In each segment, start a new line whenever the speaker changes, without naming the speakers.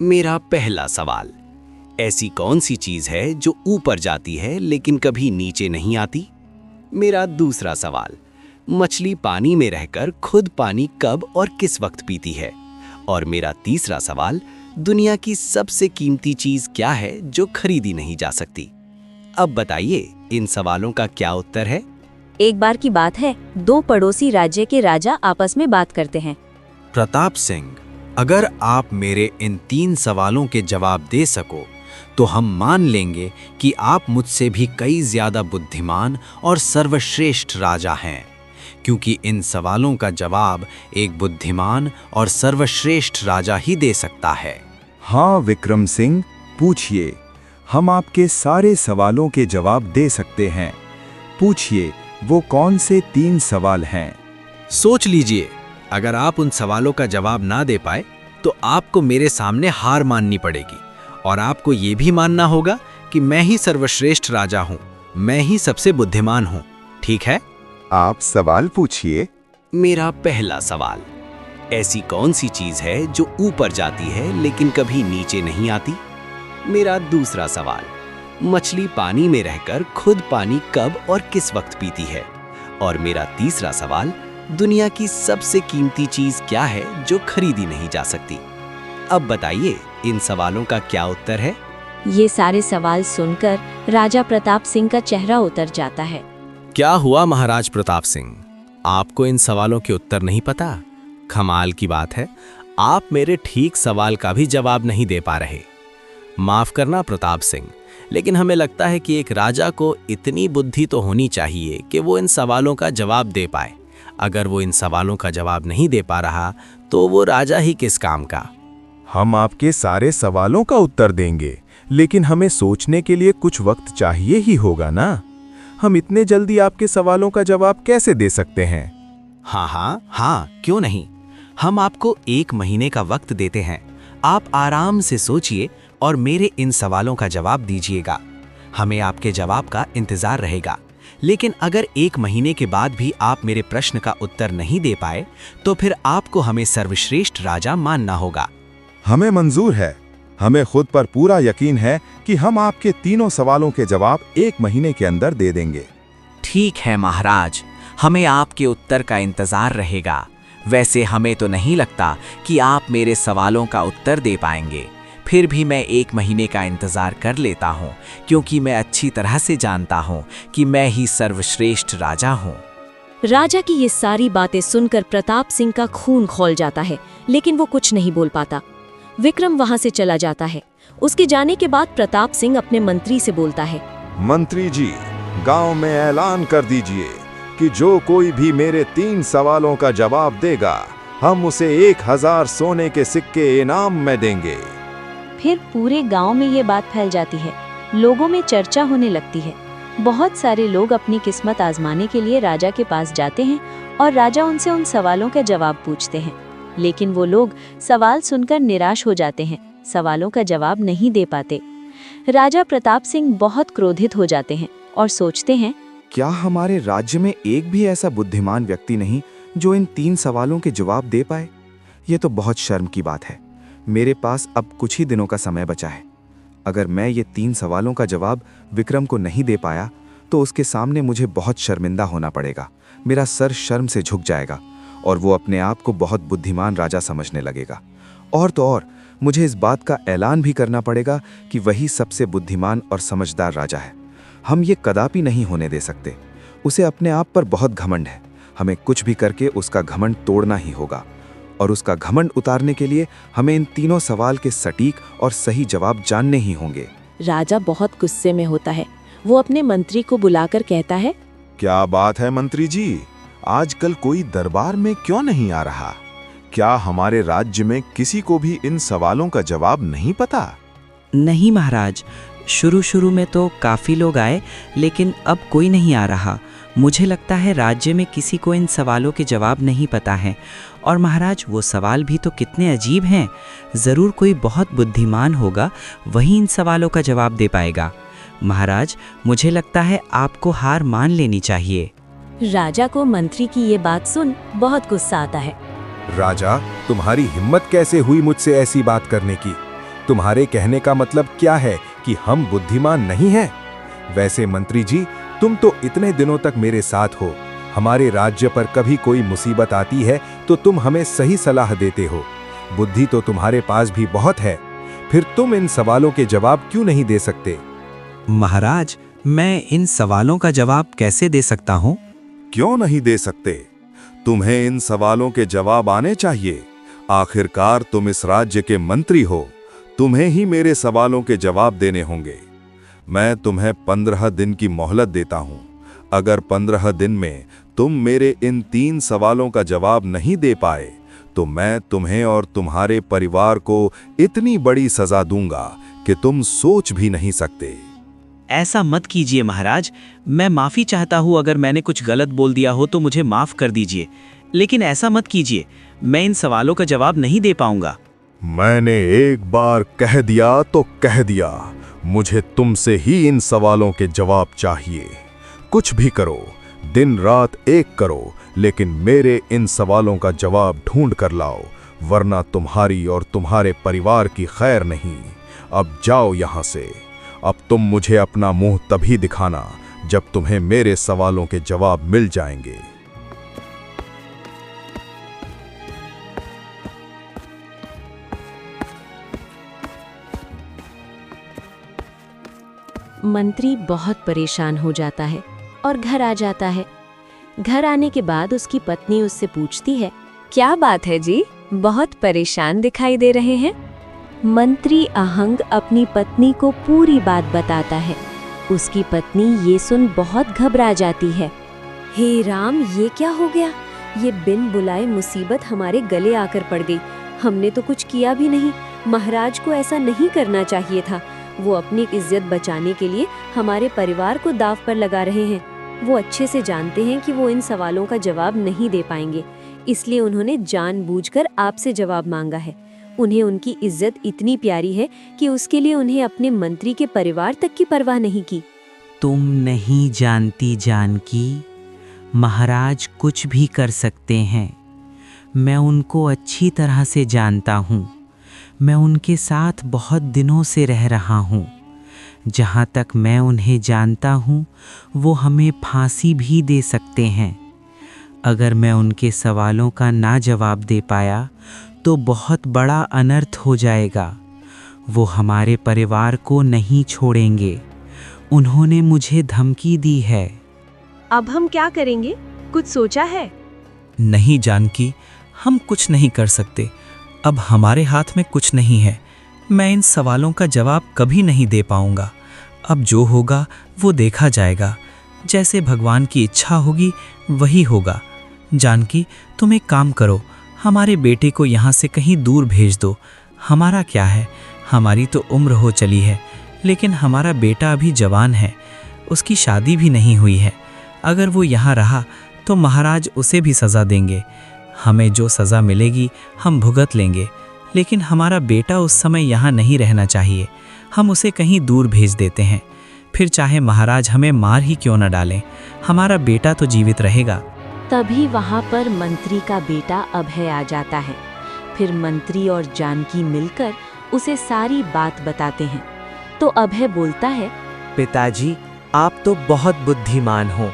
मेरा पहला सवाल, ऐसी कौन सी चीज है जो ऊपर जाती है लेकिन कभी नीचे नहीं आती? मेरा दूसरा सवाल, मछली पानी में रहकर खुद पानी कब और किस वक्त पीती है? और मेरा तीसरा सवाल, दुनिया की सबसे कीमती चीज क्या है जो खरीदी नहीं जा सकती? अब बताइए, इन सवालों का क्या उत्तर है?
एक बार की बात है, दो पड़ोसी राज्य के राजा आपस में बात करते हैं।
प्रताप सिंह, अगर आप मेरे इन 3 सवालों के जवाब दे सको तो हम मान लेंगे कि आप मुझसे भी कई ज्यादा बुद्धिमान और सर्वश्रेष्ठ राजा हैं, क्योंकि इन सवालों का जवाब एक बुद्धिमान और सर्वश्रेष्ठ राजा ही दे सकता है।
हाँ विक्रम सिंह, पूछिए, हम आपके सारे सवालों के जवाब दे सकते हैं। पूछिए, वो कौन से 3 सवाल हैं?
सोच लीजिए, अगर आप उन सवालों का जवाब ना दे पाए तो आपको मेरे सामने हार माननी पड़ेगी और आपको ये भी मानना होगा कि मैं ही सर्वश्रेष्ठ राजा हूँ, मैं ही सबसे बुद्धिमान हूँ। ठीक है?
आप सवाल पूछिए।
मेरा पहला सवाल, ऐसी कौन सी चीज है जो ऊपर जाती है लेकिन कभी नीचे नहीं आती? मेरा दूसरा सवाल, मछली पानी में रहकर खुद पानी कब और किस वक्त पीती है? और मेरा तीसरा सवाल, दुनिया की सबसे कीमती चीज क्या है जो खरीदी नहीं जा सकती? अब बताइए, इन सवालों का क्या उत्तर है?
ये सारे सवाल सुनकर राजा प्रताप सिंह का चेहरा उतर जाता है।
क्या हुआ महाराज प्रताप सिंह, आपको इन सवालों के उत्तर नहीं पता? कमाल की बात है, आप मेरे ठीक सवाल का भी जवाब नहीं दे पा रहे। माफ करना प्रताप सिंह, लेकिन हमें लगता है कि एक राजा को इतनी बुद्धि तो होनी चाहिए कि वो इन सवालों का जवाब दे पाए। अगर वो इन सवालों का जवाब नहीं दे पा रहा तो वो राजा ही किस काम का?
हम आपके सारे सवालों का उत्तर देंगे, लेकिन हमें सोचने के लिए कुछ वक्त चाहिए ही होगा ना। हम इतने जल्दी आपके सवालों का जवाब कैसे दे सकते हैं?
हाँ, क्यों नहीं। हम आपको 1 महीने का वक्त देते हैं। आप आराम से सोचिए और मेरे इन सवालों का जवाब दीजिएगा। हमें आपके जवाब का इंतजार रहेगा। लेकिन अगर 1 महीने के बाद भी आप मेरे प्रश्न का उत्तर नहीं दे पाए तो फिर आपको हमें सर्वश्रेष्ठ राजा मानना होगा।
हमें मंजूर है। हमें खुद पर पूरा यकीन है कि हम आपके तीनों सवालों के जवाब 1 महीने के अंदर दे देंगे।
ठीक है महाराज, हमें आपके उत्तर का इंतजार रहेगा। वैसे हमें तो नहीं लगता कि आप मेरे सवालों का उत्तर दे पाएंगे। फिर भी मैं 1 महीने का इंतजार कर लेता हूँ, क्योंकि मैं अच्छी तरह से जानता हूँ कि मैं ही सर्वश्रेष्ठ राजा हूँ।
राजा की ये सारी बातें सुनकर प्रताप सिंह का खून खौल जाता है, लेकिन वो कुछ नहीं बोल पाता। विक्रम वहां से चला जाता है। उसके जाने के बाद प्रताप सिंह अपने मंत्री से बोलता है,
मंत्री जी, गांव में ऐलान कर दीजिए कि जो कोई भी मेरे 3 सवालों का जवाब देगा, हम उसे 1000 सोने के सिक्के इनाम में देंगे।
फिर पूरे गांव में ये बात फैल जाती है। लोगों में चर्चा होने लगती है। बहुत सारे लोग अपनी किस्मत आजमाने के लिए राजा के पास जाते हैं और राजा उनसे उन सवालों के जवाब पूछते हैं। लेकिन वो लोग सवाल सुनकर निराश हो जाते हैं, सवालों का जवाब नहीं दे पाते। राजा प्रताप सिंह बहुत क्रोधित हो जाते हैं और सोचते हैं,
क्या हमारे राज्य में एक भी ऐसा बुद्धिमान व्यक्ति नहीं जो इन 3 सवालों के जवाब दे पाए? ये तो बहुत शर्म की बात है। मेरे पास अब कुछ ही दिनों का समय बचा है। अगर मैं ये 3 सवालों का जवाब विक्रम को नहीं दे पाया तो उसके सामने मुझे बहुत शर्मिंदा होना पड़ेगा। मेरा सर शर्म से झुक जाएगा और वो अपने आप को बहुत बुद्धिमान राजा समझने लगेगा। और तो और मुझे इस बात का ऐलान भी करना पड़ेगा कि वही सबसे बुद्धिमान और समझदार राजा है। हम ये कदापि नहीं होने दे सकते। उसे अपने आप पर बहुत घमंड है। हमें कुछ भी करके उसका घमंड तोड़ना ही होगा। और उसका घमंड उतारने के लिए हमें इन तीनों सवाल के सटीक और सही जवाब जानने ही होंगे।
राजा बहुत गुस्से में होता है। वो अपने मंत्री को बुलाकर कहता है,
क्या बात है मंत्री जी, आजकल कोई दरबार में क्यों नहीं आ रहा? क्या हमारे राज्य में किसी को भी इन सवालों का जवाब नहीं पता?
नहीं महाराज, शुरू में तो काफी लोग आए, लेकिन अब कोई नहीं आ रहा। मुझे लगता है राज्य में किसी को इन सवालों के जवाब नहीं पता है। और महाराज, वो सवाल भी तो कितने अजीब हैं। ज़रूर कोई बहुत बुद्धिमान होगा, वही इन सवालों का जवाब दे पाएगा। महाराज, मुझे लगता है आपको हार मान लेनी चाहिए।
राजा को मंत्री की ये बात सुन बहुत गुस्सा आता है।
राजा, तुम्हारी हिम्मत कैसे हुई मुझसे ऐसी बात करने की? तुम्हारे कहने का मतलब क्या है कि हम बुद्धिमान नहीं हैं? वैसे मंत्री जी, तुम तो इतने दिनों तक मेरे साथ हो। हमारे राज्य पर कभी कोई मुसीबत आती है तो तुम हमें सही सलाह देते हो। बुद्धि तो तुम्हारे पास भी बहुत है, फिर तुम इन सवालों के जवाब क्यों नहीं दे सकते?
महाराज, मैं इन सवालों का जवाब कैसे दे सकता हूँ?
क्यों नहीं दे सकते? तुम्हें इन सवालों के जवाब आने चाहिए। आखिरकार तुम इस राज्य के मंत्री हो, तुम्हें ही मेरे सवालों के जवाब देने होंगे। मैं तुम्हें 15 दिन की मोहलत देता हूं। अगर 15 दिन में तुम मेरे इन 3 सवालों का जवाब नहीं दे पाए तो मैं तुम्हें और तुम्हारे परिवार को इतनी बड़ी सजा दूंगा कि तुम सोच भी नहीं सकते।
ऐसा मत कीजिए महाराज, मैं माफ़ी चाहता हूँ। अगर मैंने कुछ गलत बोल दिया हो तो मुझे माफ़ कर दीजिए, लेकिन ऐसा मत कीजिए, मैं इन सवालों का जवाब नहीं दे पाऊंगा।
मैंने एक बार कह दिया तो कह दिया। मुझे तुमसे ही इन सवालों के जवाब चाहिए। कुछ भी करो, दिन रात एक करो, लेकिन मेरे इन सवालों का जवाब ढूंढ कर लाओ, वरना तुम्हारी और तुम्हारे परिवार की खैर नहीं। अब जाओ यहाँ से। अब तुम मुझे अपना मुंह तभी दिखाना जब तुम्हें मेरे सवालों के जवाब मिल जाएंगे।
मंत्री बहुत परेशान हो जाता है और घर आ जाता है। घर आने के बाद उसकी पत्नी उससे पूछती है, क्या बात है जी, बहुत परेशान दिखाई दे रहे हैं? मंत्री अहंग अपनी पत्नी को पूरी बात बताता है। उसकी पत्नी ये सुन बहुत घबरा जाती है। हे राम, ये क्या हो गया? ये बिन बुलाए मुसीबत हमारे गले आकर पड़ गई। हमने तो कुछ किया भी नहीं। महाराज को ऐसा नहीं करना चाहिए था। वो अपनी इज्जत बचाने के लिए हमारे परिवार को दाव पर लगा रहे हैं। वो अच्छे से जानते हैं कि वो इन सवालों का जवाब नहीं दे पाएंगे, इसलिए उन्होंने जानबूझकर आपसे जवाब मांगा है। उन्हें उनकी इज्जत इतनी प्यारी है कि उसके लिए उन्हें अपने मंत्री के परिवार तक की परवाह नहीं की।
तुम नहीं जानती जानकी, महाराज कुछ भी कर सकते हैं। मैं उनको अच्छी तरह से जानता हूँ। मैं उनके साथ बहुत दिनों से रह रहा हूँ। जहाँ तक मैं उन्हें जानता हूँ, वो हमें फांसी भी दे सकते हैं। अगर मैं उनके सवालों का ना जवाब दे पाया तो बहुत बड़ा अनर्थ हो जाएगा। वो हमारे परिवार को नहीं छोड़ेंगे। उन्होंने मुझे धमकी दी है।
अब हम क्या करेंगे? कुछ सोचा है?
नहीं जानकी, हम कुछ नहीं कर सकते। अब हमारे हाथ में कुछ नहीं है। मैं इन सवालों का जवाब कभी नहीं दे पाऊंगा। अब जो होगा वो देखा जाएगा। जैसे भगवान की इच्छा होगी वही होगा। जानकी, तुम एक काम करो, हमारे बेटे को यहाँ से कहीं दूर भेज दो। हमारा क्या है, हमारी तो उम्र हो चली है, लेकिन हमारा बेटा अभी जवान है, उसकी शादी भी नहीं हुई है। अगर वो यहाँ रहा तो महाराज उसे भी सज़ा देंगे। हमें जो सज़ा मिलेगी हम भुगत लेंगे, लेकिन हमारा बेटा उस समय यहाँ नहीं रहना चाहिए। हम उसे कहीं दूर भेज देते हैं। फिर चाहे महाराज हमें मार ही क्यों न डालें, हमारा बेटा तो जीवित रहेगा।
तभी वहाँ पर मंत्री का बेटा अभय आ जाता है। फिर मंत्री और जानकी मिलकर उसे सारी बात बताते हैं। तो अभय बोलता है,
पिताजी, आप तो बहुत बुद्धिमान हो।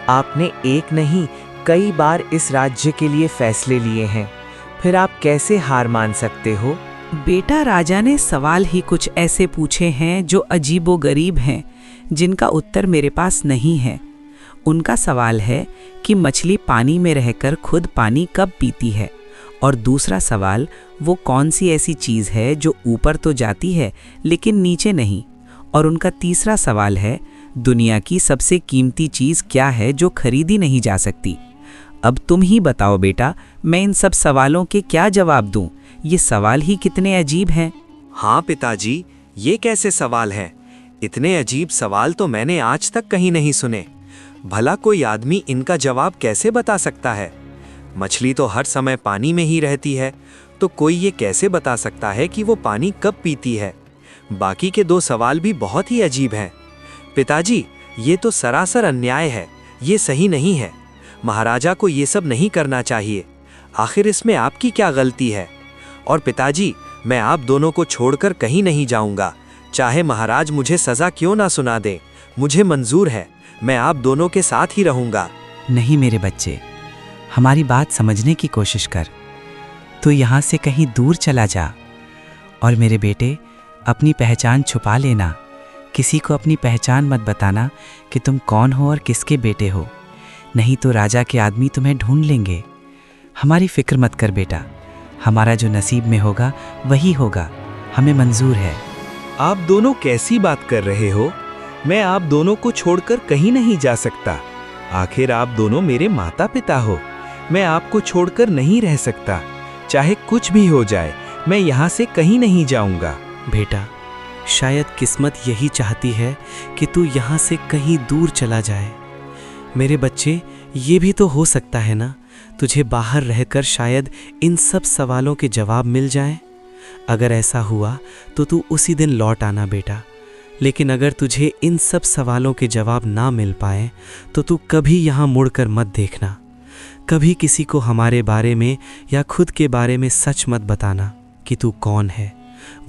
आपने एक नहीं कई बार इस राज्य के लिए फैसले लिए हैं, फिर आप कैसे हार मान सकते हो?
बेटा, राजा ने सवाल ही कुछ ऐसे पूछे हैं जो अजीबोगरीब हैं, जिनका उत्तर मेरे पास नहीं है। उनका सवाल है कि मछली पानी में रहकर खुद पानी कब पीती है, और दूसरा सवाल, वो कौन सी ऐसी चीज़ है जो ऊपर तो जाती है लेकिन नीचे नहीं, और उनका तीसरा सवाल है, दुनिया की सबसे कीमती चीज़ क्या है जो खरीदी नहीं जा सकती। अब तुम ही बताओ बेटा, मैं इन सब सवालों के क्या जवाब दूं? ये सवाल ही कितने अजीब हैं।
हाँ पिताजी, ये कैसे सवाल हैं? इतने अजीब सवाल तो मैंने आज तक कहीं नहीं सुने। भला कोई आदमी इनका जवाब कैसे बता सकता है? मछली तो हर समय पानी में ही रहती है, तो कोई ये कैसे बता सकता है कि वो पानी कब पीती है? बाकी के 2 सवाल भी बहुत ही अजीब हैं। पिताजी, ये तो सरासर अन्याय है, ये सही नहीं है। महाराजा को ये सब नहीं करना चाहिए। आखिर इसमें आपकी क्या गलती है? और पिताजी, मैं आप दोनों को छोड़कर कहीं नहीं जाऊंगा, चाहे महाराज मुझे सजा क्यों ना सुना दे। मुझे मंजूर है, मैं आप दोनों के साथ ही रहूंगा।
नहीं मेरे बच्चे, हमारी बात समझने की कोशिश कर। तू यहाँ से कहीं दूर चला जा। और मेरे बेटे, अपनी पहचान छुपा लेना। किसी को अपनी पहचान मत बताना कि तुम कौन हो और किसके बेटे हो, नहीं तो राजा के आदमी तुम्हें ढूंढ लेंगे। हमारी फिक्र मत कर बेटा, हमारा जो नसीब में होगा वही होगा, हमें मंजूर है।
आप दोनों कैसी बात कर रहे हो? मैं आप दोनों को छोड़कर कहीं नहीं जा सकता। आखिर आप दोनों मेरे माता पिता हो। मैं आपको छोड़कर नहीं रह सकता। चाहे कुछ भी हो जाए, मैं यहाँ से कहीं नहीं जाऊंगा।
बेटा, शायद किस्मत यही चाहती है कि तू यहाँ से कहीं दूर चला जाए। मेरे बच्चे, ये भी तो हो सकता है ना, तुझे बाहर रहकर शायद इन सब सवालों के जवाब मिल जाएं। अगर ऐसा हुआ तो तू उसी दिन लौट आना बेटा। लेकिन अगर तुझे इन सब सवालों के जवाब ना मिल पाए तो तू कभी यहाँ मुड़कर मत देखना। कभी किसी को हमारे बारे में या खुद के बारे में सच मत बताना कि तू कौन है,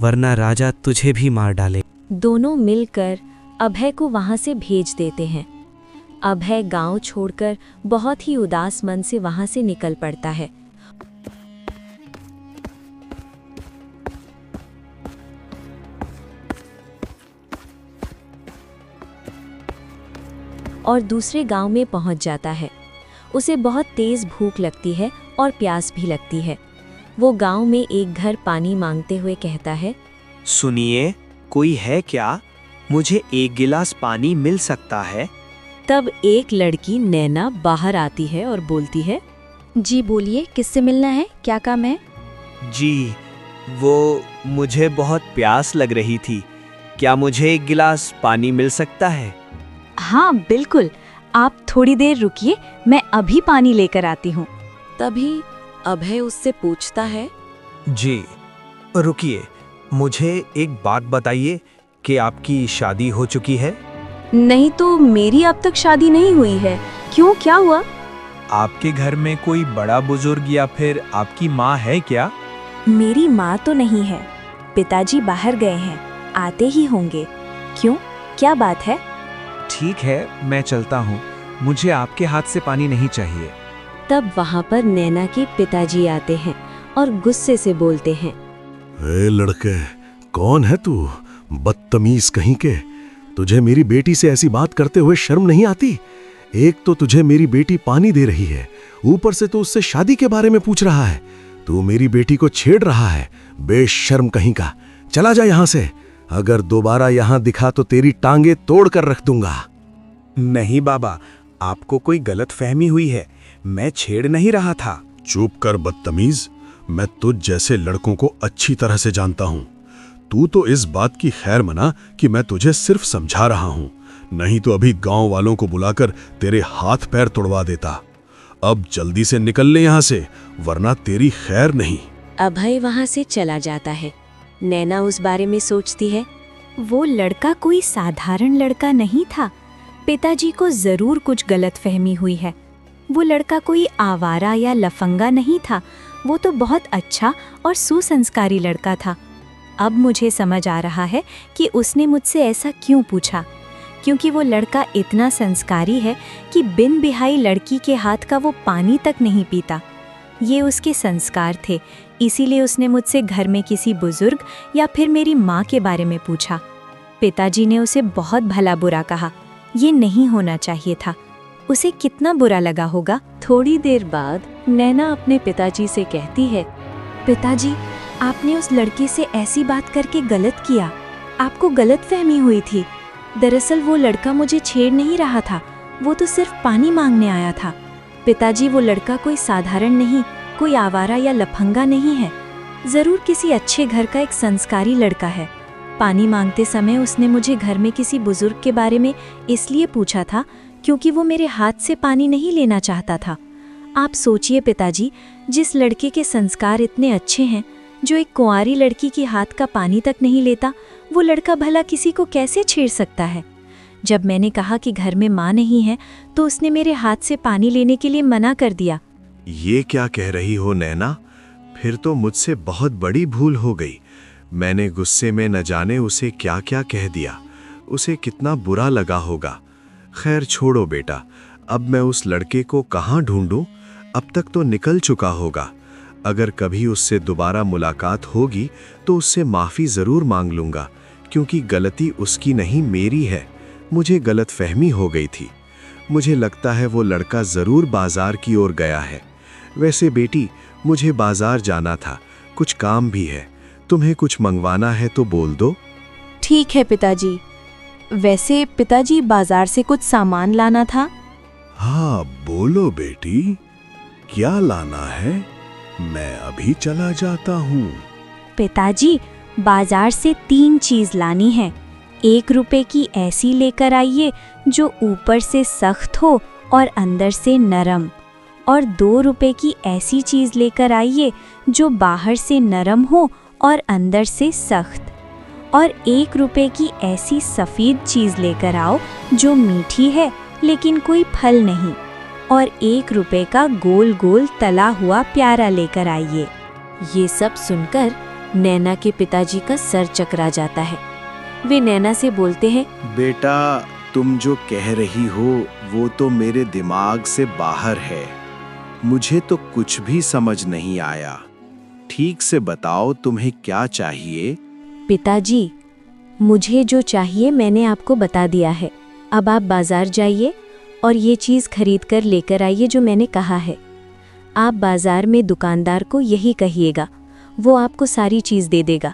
वरना राजा तुझे भी मार डाले।
दोनों मिलकर अभय को वहां से भेज देते हैं। अभय गांव छोड़कर बहुत ही उदास मन से वहां से निकल पड़ता है। और दूसरे गांव में पहुंच जाता है। उसे बहुत तेज भूख लगती है और प्यास भी लगती है। वो गांव में एक घर पानी मांगते हुए कहता है,
सुनिए, कोई है क्या? मुझे एक गिलास पानी मिल सकता है?
तब एक लड़की नैना बाहर आती है और बोलती है,
जी बोलिए, किससे मिलना है, क्या काम है?
जी, वो मुझे बहुत प्यास लग रही थी। क्या मुझे एक गिलास पानी मिल सकता है?
हाँ बिल्कुल, आप थोड़ी देर रुकिए, मैं अभी पानी लेकर आती हूँ।
तभी अभय उससे पूछता है,
जी रुकिए, मुझे एक बात बताइए कि आपकी शादी हो चुकी है?
नहीं तो मेरी अब तक शादी नहीं हुई है। क्यों, क्या हुआ?
आपके घर में कोई बड़ा बुजुर्ग या फिर आपकी माँ है क्या?
मेरी माँ तो नहीं है, पिताजी बाहर गए हैं, आते ही होंगे। क्यों, क्या बात है?
ठीक है, मैं चलता हूँ, मुझे आपके हाथ से पानी नहीं चाहिए।
तब वहाँ पर नैना के पिताजी आते हैं और गुस्से से बोलते हैं,
ए लड़के, कौन है तू? बदतमीज कहीं के, तुझे मेरी बेटी से ऐसी बात करते हुए शर्म नहीं आती? एक तो तुझे मेरी बेटी पानी दे रही है, ऊपर से तू उससे शादी के बारे में पूछ रहा है। तू मेरी बेटी को छेड़ रहा है, बेशर्म कहीं का। चला जा यहाँ से, अगर दोबारा यहाँ दिखा तो तेरी टांगे तोड़ कर रख दूंगा।
नहीं बाबा, आपको कोई गलत फहमी हुई है, मैं छेड़ नहीं रहा था।
चुप कर बदतमीज, मैं तुझ जैसे लड़कों को अच्छी तरह से जानता हूँ। तू तो इस बात की खैर मना कि मैं तुझे सिर्फ समझा रहा हूँ, नहीं तो अभी गांव वालों को बुलाकर तेरे हाथ पैर तोड़वा देता। अब जल्दी से निकल ले यहाँ से, वरना तेरी खैर नहीं।
अभय वहाँ से चला जाता है। नैना उस बारे में सोचती है,
वो लड़का कोई साधारण लड़का नहीं था। पिताजी को जरूर कुछ गलतफहमी हुई है। वो लड़का कोई आवारा या लफंगा नहीं था, वो तो बहुत अच्छा और सुसंस्कारी लड़का था। अब मुझे समझ आ रहा है कि उसने मुझसे ऐसा क्यों पूछा, क्योंकि वो लड़का इतना संस्कारी है कि बिन बिहाई लड़की के हाथ का वो पानी तक नहीं पीता। ये उसके संस्कार थे, इसीलिए उसने मुझसे घर में किसी बुजुर्ग या फिर मेरी माँ के बारे में पूछा। पिताजी ने उसे बहुत भला बुरा कहा, ये नहीं होना चाहिए था। उसे कितना बुरा लगा होगा।
थोड़ी देर बाद नैना अपने पिताजी से कहती है,
पिताजी, आपने उस लड़के से ऐसी बात करके गलत किया। आपको गलतफहमी हुई थी। दरअसल वो लड़का मुझे छेड़ नहीं रहा था, वो तो सिर्फ पानी मांगने आया था। पिताजी, वो लड़का कोई साधारण नहीं, कोई आवारा या लफंगा नहीं है। जरूर किसी अच्छे घर का एक संस्कारी लड़का है। पानी मांगते समय उसने मुझे घर में किसी बुजुर्ग के बारे में इसलिए पूछा था क्योंकि वो मेरे हाथ से पानी नहीं लेना चाहता था। आप सोचिए पिताजी, जिस लड़के के संस्कार इतने अच्छे हैं, जो एक कुंवारी लड़की के हाथ का पानी तक नहीं लेता, वो लड़का भला किसी को कैसे छेड़ सकता है। जब मैंने कहा कि घर में माँ नहीं है तो उसने मेरे हाथ से पानी लेने के लिए मना कर दिया।
ये क्या कह रही हो नैना? फिर तो मुझसे बहुत बड़ी भूल हो गई।
मैंने गुस्से में न जाने उसे क्या क्या कह दिया। उसे कितना बुरा लगा होगा। खैर छोड़ो बेटा, अब मैं उस लड़के को कहाँ ढूंढूं? अब तक तो निकल चुका होगा। अगर कभी उससे दोबारा मुलाकात होगी तो उससे माफ़ी ज़रूर मांग लूँगा, क्योंकि गलती उसकी नहीं मेरी है। मुझे गलतफहमी हो गई थी। मुझे लगता है वो लड़का ज़रूर बाज़ार की ओर गया है। वैसे बेटी, मुझे बाज़ार जाना था, कुछ काम भी है। तुम्हें कुछ मंगवाना है तो बोल दो।
ठीक है पिताजी। वैसे पिताजी, बाजार से कुछ सामान लाना था।
हाँ बोलो बेटी, क्या लाना है? मैं अभी चला जाता हूँ।
पिताजी, बाजार से 3 चीज लानी है। 1 रुपए की ऐसी लेकर आइए जो ऊपर से सख्त हो और अंदर से नरम, और 2 रुपए की ऐसी चीज लेकर आइए जो बाहर से नरम हो और अंदर से सख्त, और 1 रुपए की ऐसी सफ़ेद चीज लेकर आओ जो मीठी है लेकिन कोई फल नहीं, और 1 रुपए का गोल गोल तला हुआ प्यारा लेकर आइए। ये सब सुनकर नैना के पिताजी का सर चकरा जाता है। वे नैना से बोलते हैं,
बेटा, तुम जो कह रही हो वो तो मेरे दिमाग से बाहर है। मुझे तो कुछ भी समझ नहीं आया। ठीक से बताओ तुम्हें क्या चाहिए?
पिताजी, मुझे जो चाहिए मैंने आपको बता दिया है। अब आप बाजार जाइए और ये चीज़ खरीद कर लेकर आइए जो मैंने कहा है। आप बाजार में दुकानदार को यही कहिएगा, वो आपको सारी चीज़ दे देगा।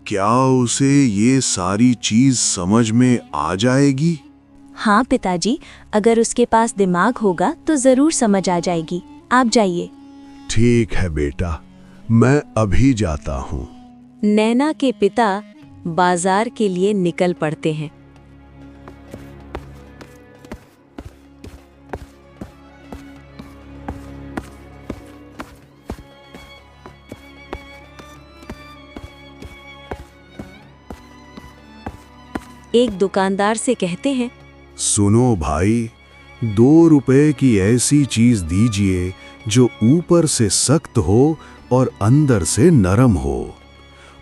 क्या उसे ये सारी चीज समझ में आ जाएगी?
हाँ पिताजी, अगर उसके पास दिमाग होगा तो ज़रूर समझ आ जाएगी। आप जाइए।
ठीक है बेटा, मैं अभी जाता हूँ।
नैना के पिता बाजार के लिए निकल पड़ते हैं। एक दुकानदार से कहते हैं,
सुनो भाई, 2 रुपए की ऐसी चीज दीजिए जो ऊपर से सख्त हो और अंदर से नरम हो,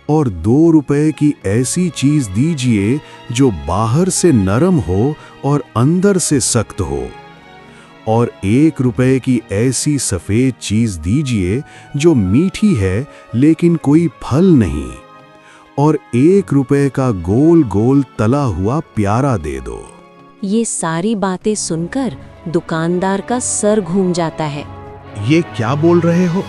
और 2 रुपए की ऐसी चीज दीजिए जो बाहर से नरम हो और अंदर से सख्त हो, और 1 रुपए की ऐसी सफेद चीज दीजिए जो मीठी है लेकिन कोई फल नहीं, और 1 रुपए का गोल गोल तला हुआ प्यारा दे दो।
ये सारी बातें सुनकर दुकानदार का सर घूम जाता है।
ये क्या बोल रहे हो?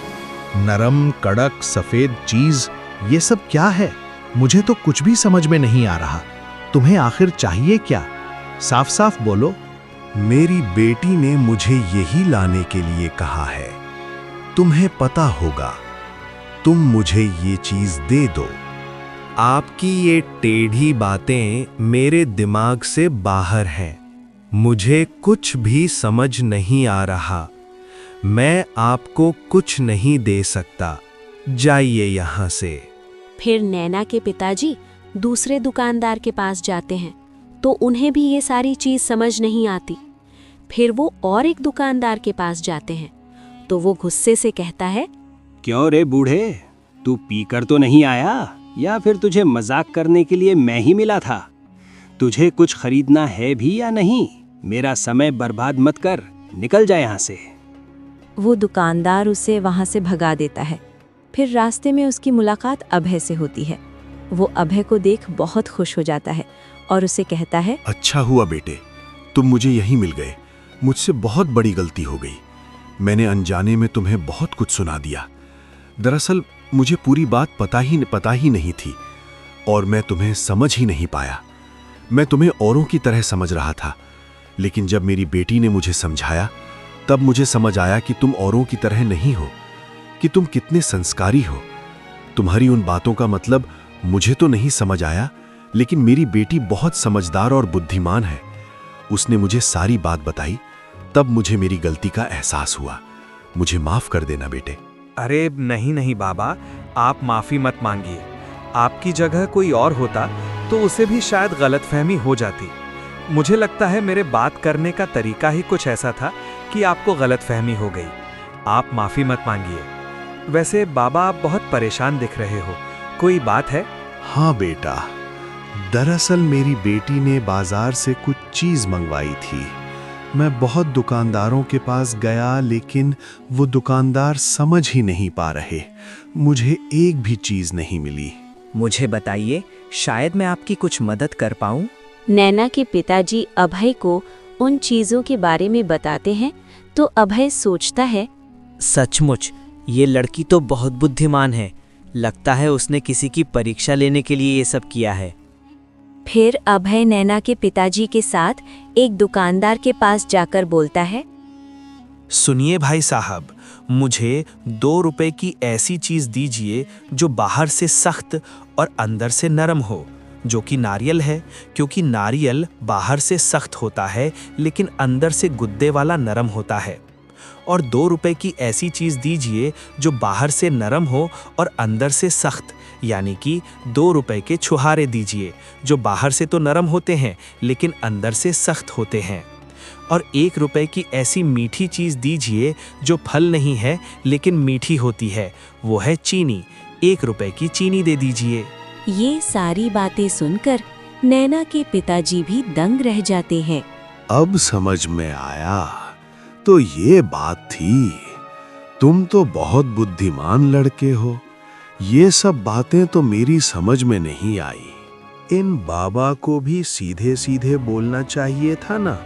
नरम, कड़क, सफेद चीज, ये सब क्या है? मुझे तो कुछ भी समझ में नहीं आ रहा। तुम्हें आखिर चाहिए क्या? साफ साफ बोलो।
मेरी बेटी ने मुझे यही लाने के लिए कहा है। तुम्हें पता होगा। तुम मुझे ये चीज दे दो।
आपकी ये टेढ़ी बातें मेरे दिमाग से बाहर हैं। मुझे कुछ भी समझ नहीं आ रहा। मैं आपको कुछ नहीं दे सकता। जाइए यहाँ से।
फिर नैना के पिताजी दूसरे दुकानदार के पास जाते हैं तो उन्हें भी ये सारी चीज समझ नहीं आती। फिर वो और एक दुकानदार के पास जाते हैं तो वो गुस्से से कहता है,
क्यों रे बूढ़े, तू पीकर तो नहीं आया, या फिर तुझे मजाक करने के लिए मैं ही मिला था? तुझे कुछ खरीदना है भी या नहीं? मेरा समय बर्बाद मत कर, निकल जा यहाँ से।
वो दुकानदार उसे वहाँ से भगा देता है। फिर रास्ते में उसकी मुलाकात अभय से होती है। वो अभय को देख बहुत खुश हो जाता है और उसे कहता है,
अच्छा हुआ बेटे, तुम मुझे यहीं मिल गए। मुझसे बहुत बड़ी गलती हो गई। मैंने अनजाने में तुम्हें बहुत कुछ सुना दिया। दरअसल मुझे पूरी बात पता ही नहीं थी और मैं तुम्हें समझ ही नहीं पाया। मैं तुम्हें औरों की तरह समझ रहा था, लेकिन जब मेरी बेटी ने मुझे समझाया तब मुझे समझ आया कि तुम औरों की तरह नहीं हो, कि तुम कितने संस्कारी हो। तुम्हारी उन बातों का मतलब मुझे तो नहीं समझ आया, लेकिन मेरी बेटी बहुत समझदार और बुद्धिमान है। उसने मुझे सारी बात बताई, तब मुझे मेरी गलती का एहसास हुआ। मुझे माफ कर देना बेटे।
अरे नहीं नहीं बाबा, आप माफ़ी मत मांगिए। आपकी जगह कोई और होता तो उसे भी शायद गलतफहमी हो जाती। मुझे लगता है मेरे बात करने का तरीका ही कुछ ऐसा था कि आपको गलतफहमी हो गई। आप माफ़ी मत मांगिए। वैसे बाबा, आप बहुत परेशान दिख रहे हो। कोई बात है?
हाँ बेटा, दरअसल मेरी बेटी ने बाजार से कुछ चीज मंगवाई थी। मैं बहुत दुकानदारों के पास गया, लेकिन वो दुकानदार समझ ही नहीं पा रहे। मुझे एक भी चीज नहीं मिली।
मुझे बताइए, शायद मैं आपकी कुछ मदद कर पाऊं।
नैना के पिताजी अभय को उन चीजों के बारे में बताते हैं तो अभय सोचता है,
सचमुच ये लड़की तो बहुत बुद्धिमान है। लगता है उसने किसी की परीक्षा लेने के लिए ये सब किया है।
फिर अभय नैना के पिताजी के साथ एक दुकानदार के पास जाकर बोलता है,
सुनिए भाई साहब, मुझे 2 रुपए की ऐसी चीज दीजिए जो बाहर से सख्त और अंदर से नरम हो, जो कि नारियल है, क्योंकि नारियल बाहर से सख्त होता है लेकिन अंदर से गुद्दे वाला नरम होता है। और 2 रुपए की ऐसी चीज दीजिए जो बाहर से नरम हो और अंदर से सख्त, यानी कि 2 रुपए के छुहारे दीजिए जो बाहर से तो नरम होते हैं लेकिन अंदर से सख्त होते हैं। और 1 रुपए की ऐसी मीठी चीज दीजिए जो फल नहीं है लेकिन मीठी होती है, वो है चीनी। 1 रुपए की चीनी दे दीजिए।
ये सारी बातें सुनकर नैना के पिताजी भी दंग रह जाते हैं।
अब समझ में आया, तो ये बात थी। तुम तो बहुत बुद्धिमान लड़के हो। ये सब बातें तो मेरी समझ में नहीं आई। इन बाबा को भी सीधे सीधे बोलना चाहिए था ना।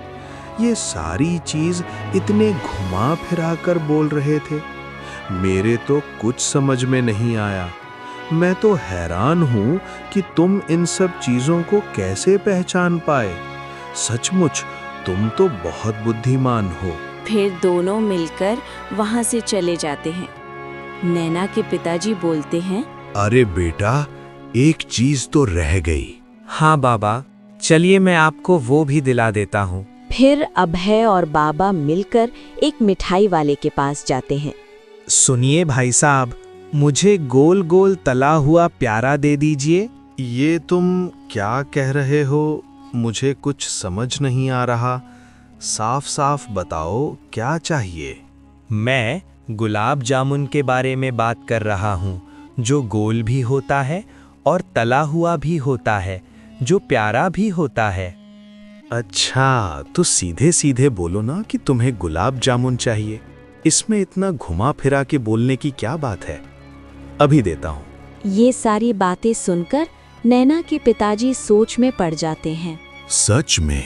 ये सारी चीज इतने घुमा फिरा कर बोल रहे थे। मेरे तो कुछ समझ में नहीं आया। मैं तो हैरान हूं कि तुम इन सब चीजों को कैसे पहचान पाए। सचमुच तुम तो बहुत बुद्धिमान हो।
फिर दोनों मिलकर वहां से चले जाते हैं। नैना के पिताजी बोलते हैं,
अरे बेटा, एक चीज तो रह गई।
हाँ बाबा, चलिए मैं आपको वो भी दिला देता हूँ।
फिर अभय और बाबा मिलकर एक मिठाई वाले के पास जाते हैं।
सुनिए भाई साहब, मुझे गोल गोल तला हुआ प्यारा दे दीजिए।
ये तुम क्या कह रहे हो? मुझे कुछ समझ नहीं आ रहा। साफ साफ बताओ, क्या चाहिए?
मैं गुलाब जामुन के बारे में बात कर रहा हूँ, जो गोल भी होता है और तला हुआ भी होता है, जो प्यारा भी होता है।
अच्छा, तो सीधे सीधे बोलो ना कि तुम्हें गुलाब जामुन चाहिए। इसमें इतना घुमा फिरा के बोलने की क्या बात है? अभी देता हूँ।
ये सारी बातें सुनकर नैना के पिताजी सोच में पड़ जाते हैं।
सच में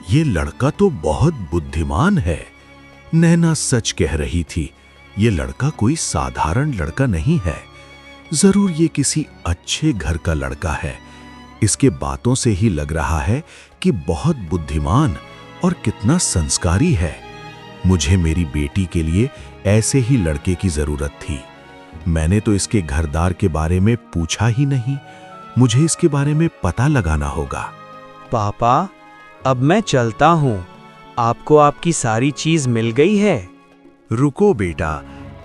ये लड़का तो बहुत बुद्धिमान है। नैना सच कह रही थी। ये लड़का कोई साधारण लड़का नहीं है। जरूर ये किसी अच्छे घर का लड़का है। इसके बातों से ही लग रहा है कि बहुत बुद्धिमान और कितना संस्कारी है। मुझे मेरी बेटी के लिए ऐसे ही लड़के की जरूरत थी। मैंने तो इसके घरदार के बारे में पूछा ही नहीं। मुझे इसके बारे में पता लगाना होगा।
पापा, अब मैं चलता हूँ। आपको आपकी सारी चीज मिल गई है?
रुको बेटा,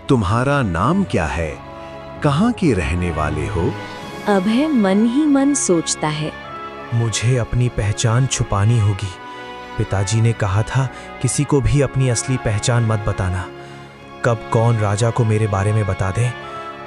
तुम्हारा नाम क्या है? कहाँ के रहने वाले हो?
अभय मन ही मन सोचता है,
मुझे अपनी पहचान छुपानी होगी। पिताजी ने कहा था किसी को भी अपनी असली पहचान मत बताना। कब कौन राजा को मेरे बारे में बता दे,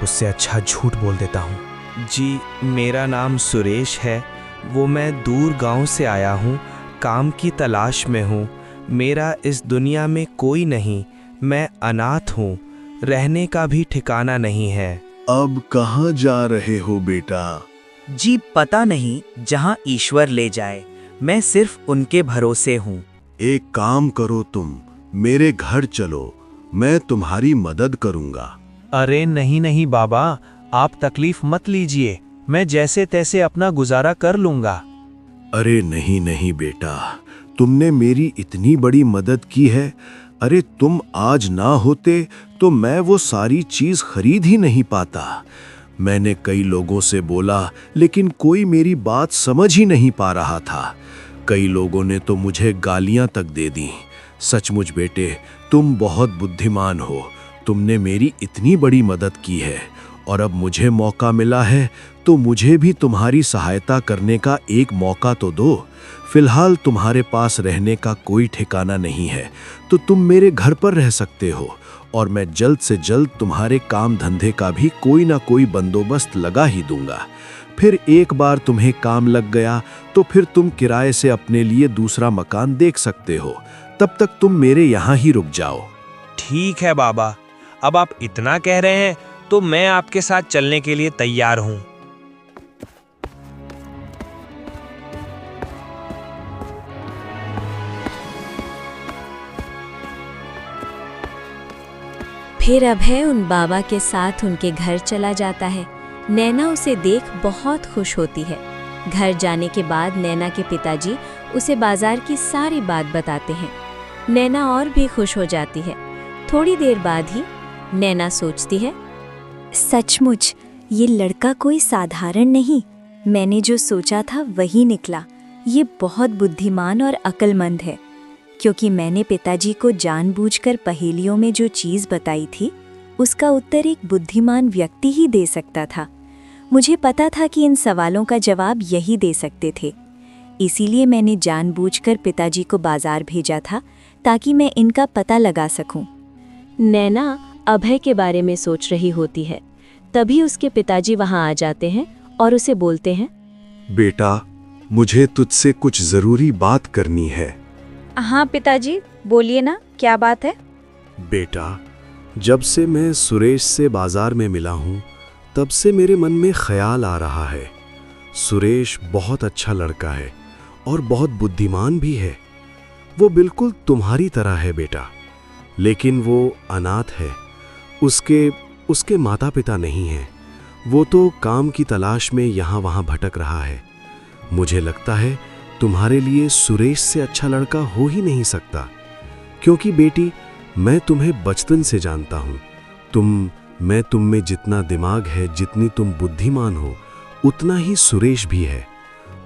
उससे अच्छा झूठ बोल देता हूँ। जी, मेरा नाम सुरेश है। वो मैं दूर गांव से आया हूँ, काम की तलाश में हूँ। मेरा इस दुनिया में कोई नहीं, मैं अनाथ हूँ। रहने का भी ठिकाना नहीं है।
अब कहाँ जा रहे हो बेटा?
जी पता नहीं, जहाँ ईश्वर ले जाए। मैं सिर्फ उनके भरोसे हूँ।
एक काम करो, तुम मेरे घर चलो, मैं तुम्हारी मदद करूँगा।
अरे नहीं नहीं बाबा, आप तकलीफ मत लीजिए। मैं जैसे तैसे अपना गुजारा कर लूँगा।
अरे नहीं नहीं बेटा, तुमने मेरी इतनी बड़ी मदद की है। अरे तुम आज ना होते तो मैं वो सारी चीज खरीद ही नहीं पाता। मैंने कई लोगों से बोला, लेकिन कोई मेरी बात समझ ही नहीं पा रहा था। कई लोगों ने तो मुझे गालियां तक दे दी। सचमुच बेटे, तुम बहुत बुद्धिमान हो। तुमने मेरी इतनी बड़ी मदद की है और अब मुझे मौका मिला है तो मुझे भी तुम्हारी सहायता करने का एक मौका तो दो। फिलहाल तुम्हारे पास रहने का कोई ठिकाना नहीं है, तो तुम मेरे घर पर रह सकते हो और मैं जल्द से जल्द तुम्हारे काम धंधे का भी कोई ना कोई बंदोबस्त लगा ही दूंगा। फिर एक बार तुम्हें काम लग गया तो फिर तुम किराए से अपने लिए दूसरा मकान देख सकते हो। तब तक तुम मेरे यहाँ ही रुक जाओ।
ठीक है बाबा, अब आप इतना कह रहे हैं तो मैं आपके साथ चलने के लिए तैयार हूँ।
फिर अभय उन बाबा के साथ उनके घर चला जाता है। नैना उसे देख बहुत खुश होती है। घर जाने के बाद नैना के पिताजी उसे बाजार की सारी बात बताते हैं। नैना और भी खुश हो जाती है। थोड़ी देर बाद ही नैना सोचती है, सचमुच ये लड़का कोई साधारण नहीं। मैंने जो सोचा था वही निकला। ये बहुत बुद्धिमान और अक्लमंद है, क्योंकि मैंने पिताजी को जानबूझकर पहेलियों में जो चीज़ बताई थी उसका उत्तर एक बुद्धिमान व्यक्ति ही दे सकता था। मुझे पता था कि इन सवालों का जवाब यही दे सकते थे, इसीलिए मैंने जानबूझकर पिताजी को बाजार भेजा था ताकि मैं इनका पता लगा सकूं।
नैना अभय के बारे में सोच रही होती है। तभी उसके पिताजी वहां आ जाते हैं और उसे बोलते हैं,
बेटा, मुझे तुझसे कुछ जरूरी बात करनी है।
हाँ पिताजी, बोलिए ना, क्या बात है?
बेटा, जब से मैं सुरेश से बाजार में मिला हूँ तब से मेरे मन में ख्याल आ रहा है। सुरेश बहुत अच्छा लड़का है और बहुत बुद्धिमान भी है। वो बिल्कुल तुम्हारी तरह है बेटा, लेकिन वो अनाथ है। उसके माता पिता नहीं हैं। वो तो काम की तलाश में यहाँ वहाँ भटक रहा है। मुझे लगता है तुम्हारे लिए सुरेश से अच्छा लड़का हो ही नहीं सकता, क्योंकि बेटी, मैं तुम्हें बचपन से जानता हूँ। मैं तुम में जितना दिमाग है, जितनी तुम बुद्धिमान हो, उतना ही सुरेश भी है।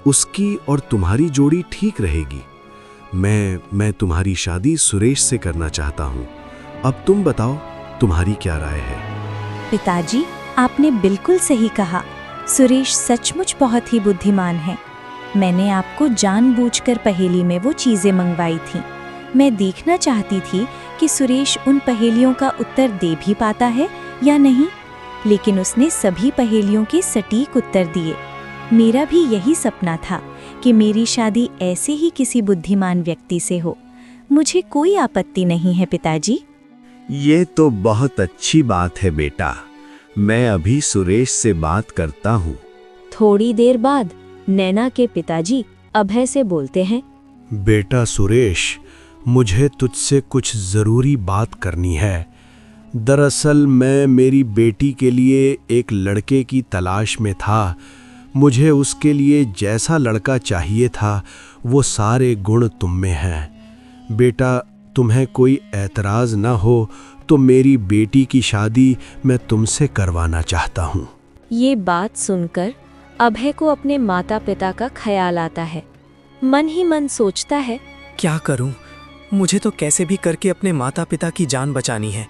उसकी और तुम्हारी जोड़ी ठीक रहेगी। मैं तुम्हारी शादी सुरेश से करना चाहता हूँ। अब तुम बताओ, तुम्हारी क्या राय है?
पिताजी, आपने बिल्कुल सही कहा। सुरेश सचमुच बहुत ही बुद्धिमान है। मैंने आपको जानबूझकर पहेली में वो चीज़ें मंगवाई थीं। मैं देखना चाहती थी कि सुरेश उन पहेलियों का उत्तर दे भी पाता है या नहीं, लेकिन उसने सभी पहेलियों के सटीक उत्तर दिए। मेरा भी यही सपना था कि मेरी शादी ऐसे ही किसी बुद्धिमान व्यक्ति से हो। मुझे कोई आपत्ति नहीं है पिताजी।
ये तो बहुत अच्छी बात है बेटा। मैं अभी सुरेश से बात करता हूँ।
थोड़ी देर बाद नैना के पिताजी अभय से बोलते हैं,
बेटा सुरेश, मुझे तुझसे कुछ ज़रूरी बात करनी है। दरअसल मैं मेरी बेटी के लिए एक लड़के की तलाश में था। मुझे उसके लिए जैसा लड़का चाहिए था वो सारे गुण तुम में हैं। बेटा, तुम्हें कोई ऐतराज़ ना हो तो मेरी बेटी की शादी मैं तुमसे करवाना चाहता हूँ।
ये बात सुनकर अभय को अपने माता पिता का ख्याल आता है। मन ही मन सोचता है,
क्या करूं? मुझे तो कैसे भी करके अपने माता पिता की जान बचानी है।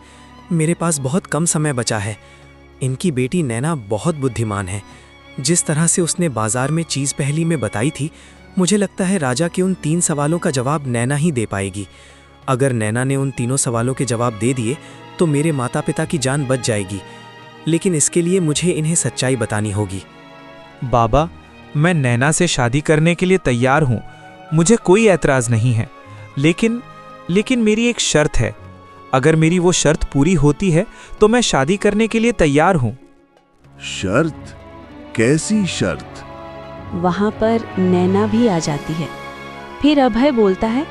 मेरे पास बहुत कम समय बचा है। इनकी बेटी नैना बहुत बुद्धिमान है। जिस तरह से उसने बाजार में चीज़ पहेली में बताई थी, मुझे लगता है राजा के उन 3 सवालों का जवाब नैना ही दे पाएगी। अगर नैना ने उन तीनों सवालों के जवाब दे दिए तो मेरे माता पिता की जान बच जाएगी, लेकिन इसके लिए मुझे इन्हें सच्चाई बतानी होगी।
बाबा, मैं नैना से शादी करने के लिए तैयार हूँ। मुझे कोई ऐतराज़ नहीं है, लेकिन मेरी एक शर्त है। अगर मेरी वो शर्त पूरी होती है तो मैं शादी करने के लिए तैयार हूँ।
शर्त? कैसी शर्त?
वहां पर नैना भी आ जाती है। फिर अभय बोलता है,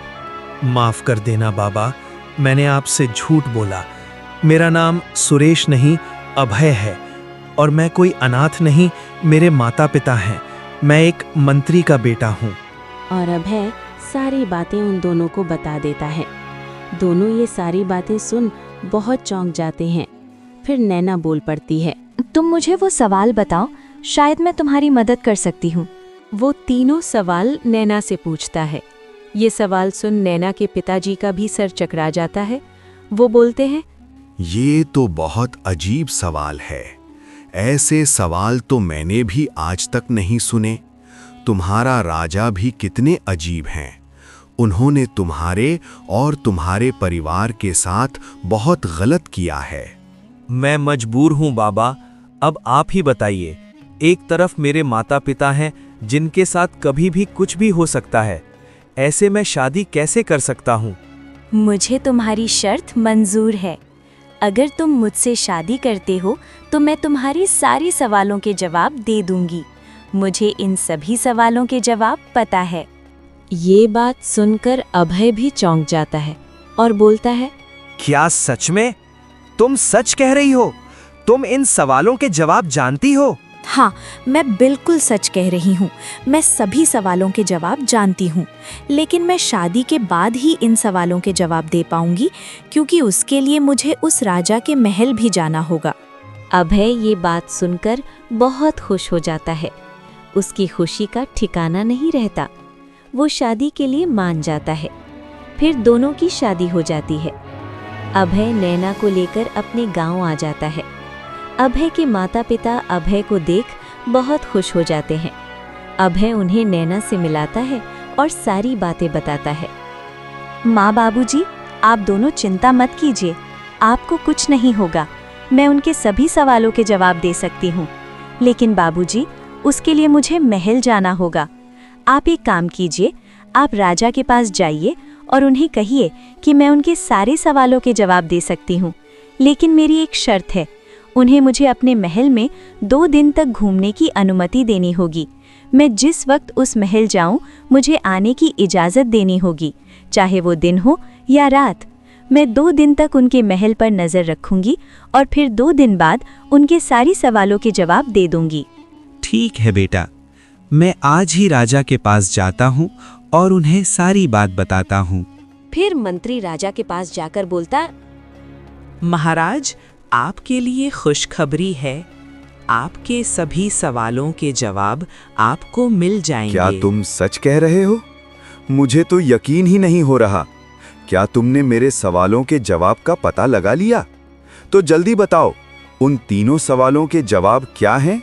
माफ कर देना बाबा, मैंने आपसे झूठ बोला। मेरा नाम सुरेश नहीं अभय है, और मैं कोई अनाथ नहीं। मेरे माता पिता हैं। मैं एक मंत्री का बेटा हूँ।
और अभय सारी बातें उन दोनों को बता देता है। दोनों ये सारी बातें सुन बहुत चौंक जाते हैं। फिर नैना बोल पड़ती है,
तुम मुझे वो सवाल बताओ, शायद मैं तुम्हारी मदद कर सकती हूँ।
वो तीनों सवाल नैना से पूछता है। ये सवाल सुन नैना के पिताजी का भी सर चकरा जाता है। वो बोलते हैं,
ये तो बहुत अजीब सवाल है। ऐसे सवाल तो मैंने भी आज तक नहीं सुने। तुम्हारा राजा भी कितने अजीब हैं। उन्होंने तुम्हारे और तुम्हारे परिवार के साथ बहुत गलत किया है।
मैं मजबूर हूँ बाबा, अब आप ही बताइए, एक तरफ मेरे माता पिता हैं जिनके साथ कभी भी कुछ भी हो सकता है। ऐसे मैं शादी कैसे कर सकता हूँ?
मुझे तुम्हारी शर्त मंजूर है। अगर तुम मुझसे शादी करते हो तो मैं तुम्हारे सारे सवालों के जवाब दे दूंगी। मुझे इन सभी सवालों के जवाब पता है।
ये बात सुनकर अभय भी चौंक जाता है और बोलता है,
क्या सच में? तुम सच कह रही हो? तुम इन सवालों के जवाब जानती हो?
हाँ, मैं बिल्कुल सच कह रही हूँ। मैं सभी सवालों के जवाब जानती हूँ, लेकिन मैं शादी के बाद ही इन सवालों के जवाब दे पाऊंगी, क्योंकि उसके लिए मुझे उस राजा के महल भी जाना होगा।
अभय ये बात सुनकर बहुत खुश हो जाता है। उसकी खुशी का ठिकाना नहीं रहता। वो शादी के लिए मान जाता है। फिर दोनों की शादी हो जाती है। अभय नैना को लेकर अपने गांव आ जाता है। अभय के माता पिता अभय को देख बहुत खुश हो जाते हैं। अभय उन्हें नैना से मिलाता है और सारी बातें बताता है।
माँ बाबूजी, आप दोनों चिंता मत कीजिए, आपको कुछ नहीं होगा। मैं उनके सभी सवालों के जवाब दे सकती हूँ। लेकिन बाबूजी, उसके लिए मुझे महल जाना होगा। आप एक काम कीजिए, आप राजा के पास जाइए और उन्हें कहिए कि मैं उनके सारे सवालों के जवाब दे सकती हूँ, लेकिन मेरी एक शर्त है। उन्हें मुझे अपने महल में 2 दिन तक घूमने की अनुमति देनी होगी। मैं जिस वक्त उस महल जाऊं, मुझे आने की इजाज़त देनी होगी, चाहे वो दिन हो या रात। मैं 2 दिन तक उनके महल पर नज़र रखूंगी और फिर 2 दिन बाद उनके सारी सवालों के जवाब दे दूंगी।
ठीक है बेटा, मैं आज ही राजा के पास जाता हूँ और उन्हें सारी बात बताता हूँ।
फिर मंत्री राजा के पास जाकर बोलता,
महाराज, आपके लिए खुशखबरी है। आपके सभी सवालों के जवाब आपको मिल जाएंगे।
क्या तुम सच कह रहे हो? मुझे तो यकीन ही नहीं हो रहा। क्या तुमने मेरे सवालों के जवाब का पता लगा लिया? तो जल्दी बताओ, उन तीनों सवालों के जवाब क्या हैं?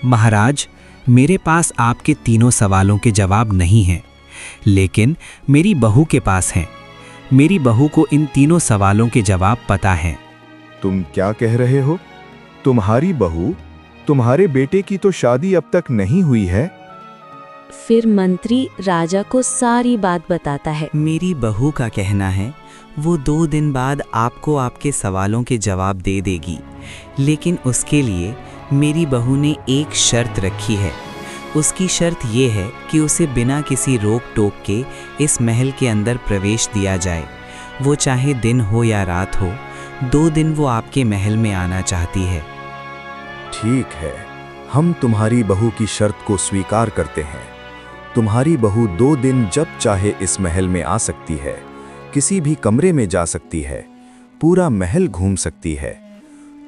महाराज, मेरे पास आपके तीनों सवालों के जवाब नहीं हैं, लेकिन मेरी बहू के पास हैं। मेरी बहू को इन तीनों सवालों के जवाब पता हैं।
तुम क्या कह रहे हो? तुम्हारी बहू? तुम्हारे बेटे की तो शादी अब तक नहीं हुई है।
फिर मंत्री राजा को सारी बात बताता है।
मेरी बहू का कहना है वो 2 दिन बाद आपको आपके सवालों के जवाब दे देगी, लेकिन उसके लिए मेरी बहू ने एक शर्त रखी है। उसकी शर्त ये है कि उसे बिना किसी रोक टोक के इस महल के अंदर प्रवेश दिया जाए। वो चाहे दिन हो या रात हो, 2 दिन वो आपके महल में आना चाहती है।
ठीक है, हम तुम्हारी बहू की शर्त को स्वीकार करते हैं। तुम्हारी बहू 2 दिन जब चाहे इस महल में आ सकती है, किसी भी कमरे में जा सकती है, पूरा महल घूम सकती है।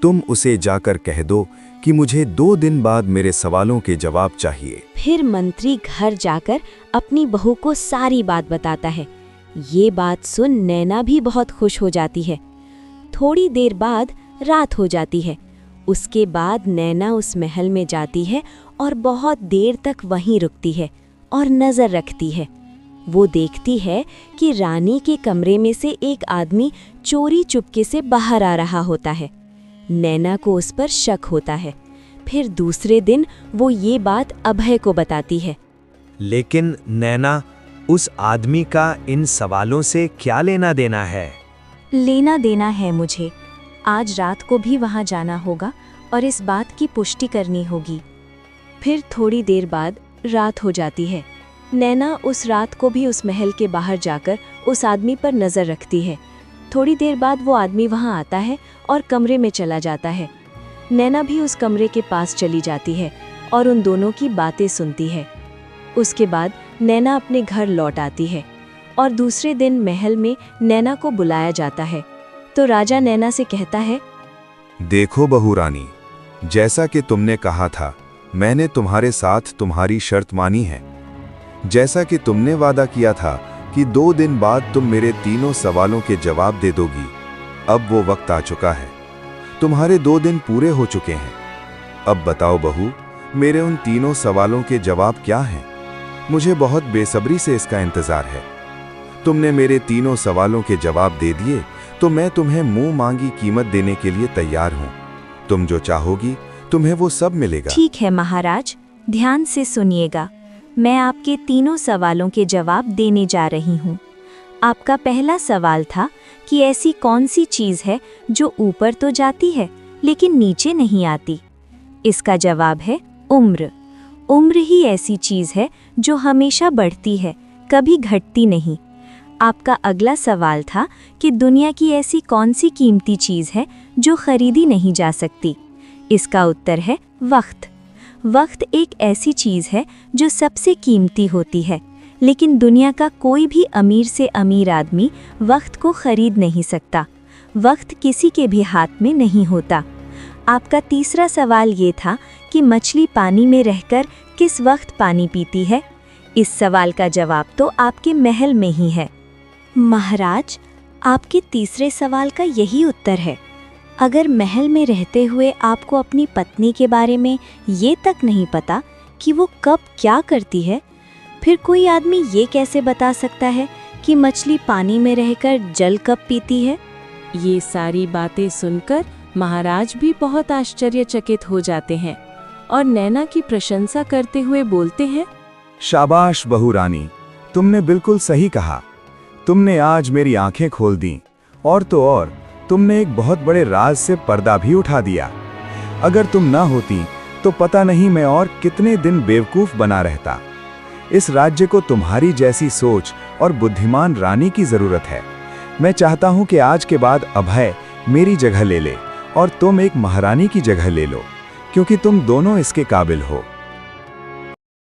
तुम उसे जाकर कह दो कि मुझे 2 दिन बाद मेरे सवालों के जवाब चाहिए।
फिर मंत्री घर जाकर अपनी बहू को सारी बात बताता है। ये बात सुन नैना भी बहुत खुश हो जाती है। थोड़ी देर बाद रात हो जाती है। उसके बाद नैना उस महल में जाती है और बहुत देर तक वहीं रुकती है और नज़र रखती है। वो देखती है कि रानी के कमरे में से एक आदमी चोरी चुपके से बाहर आ रहा होता है। नैना को उस पर शक होता है। फिर दूसरे दिन वो ये बात अभय को बताती है।
लेकिन नैना, उस आदमी का इन सवालों से क्या लेना देना है?
लेना देना है मुझे। आज रात को भी वहाँ जाना होगा और इस बात की पुष्टि करनी होगी।
फिर थोड़ी देर बाद रात हो जाती है। नैना उस रात को भी उस महल के बाहर जाकर उस आदमी पर नज़र रखती है। थोड़ी देर बाद वो आदमी वहाँ आता है और कमरे में चला जाता है। नैना भी उस कमरे के पास चली जाती है और उन दोनों की बातें सुनती है। उसके बाद नैना अपने घर लौट आती है और दूसरे दिन महल में नैना को बुलाया जाता है। तो राजा नैना से कहता है,
देखो बहू रानी, जैसा कि तुमने कहा था, मैंने तुम्हारे साथ तुम्हारी शर्त मानी है। जैसा कि तुमने वादा किया था कि 2 दिन बाद तुम मेरे तीनों सवालों के जवाब दे दोगी, अब वो वक्त आ चुका है। तुम्हारे 2 दिन पूरे हो चुके हैं। अब बताओ बहू, मेरे उन तीनों सवालों के जवाब क्या हैं? मुझे बहुत बेसब्री से इसका इंतजार है। तुमने मेरे तीनों सवालों के जवाब दे दिए तो मैं तुम्हें मुंह मांगी कीमत देने के लिए तैयार हूं। तुम जो चाहोगी तुम्हें वो सब मिलेगा।
ठीक है महाराज, ध्यान से सुनिएगा। मैं आपके तीनों सवालों के जवाब देने जा रही हूँ। आपका पहला सवाल था कि ऐसी कौन सी चीज़ है जो ऊपर तो जाती है लेकिन नीचे नहीं आती। इसका जवाब है उम्र। उम्र ही ऐसी चीज़ है जो हमेशा बढ़ती है, कभी घटती नहीं। आपका अगला सवाल था कि दुनिया की ऐसी कौन सी कीमती चीज़ है जो खरीदी नहीं जा सकती। इसका उत्तर है वक्त। वक्त एक ऐसी चीज़ है जो सबसे कीमती होती है, लेकिन दुनिया का कोई भी अमीर से अमीर आदमी वक्त को खरीद नहीं सकता। वक्त किसी के भी हाथ में नहीं होता। आपका तीसरा सवाल ये था कि मछली पानी में रहकर किस वक्त पानी पीती है। इस सवाल का जवाब तो आपके महल में ही है। महाराज, आपके तीसरे सवाल का यही उत्तर है। अगर महल में रहते हुए आपको अपनी पत्नी के बारे में ये तक नहीं पता कि वो कब क्या करती है, फिर कोई आदमी ये कैसे बता सकता है कि मछली पानी में रहकर जल कब पीती है?
ये सारी बातें सुनकर महाराज भी बहुत आश्चर्यचकित हो जाते हैं और नैना की प्रशंसा करते हुए बोलते हैं,
शाबाश बहू रानी, तुमने बिल्कुल सही कहा। तुमने आज मेरी आंखें खोल दी, और तो और तुमने एक बहुत बड़े राज से पर्दा भी उठा दिया। अगर तुम ना होती तो पता नहीं मैं और कितने दिन बेवकूफ बना रहता। इस राज्य को तुम्हारी जैसी सोच और बुद्धिमान रानी की जरूरत है। मैं चाहता हूं कि आज के बाद अभय मेरी जगह ले ले और तुम एक महारानी की जगह ले लो, क्योंकि तुम दोनों इसके काबिल हो।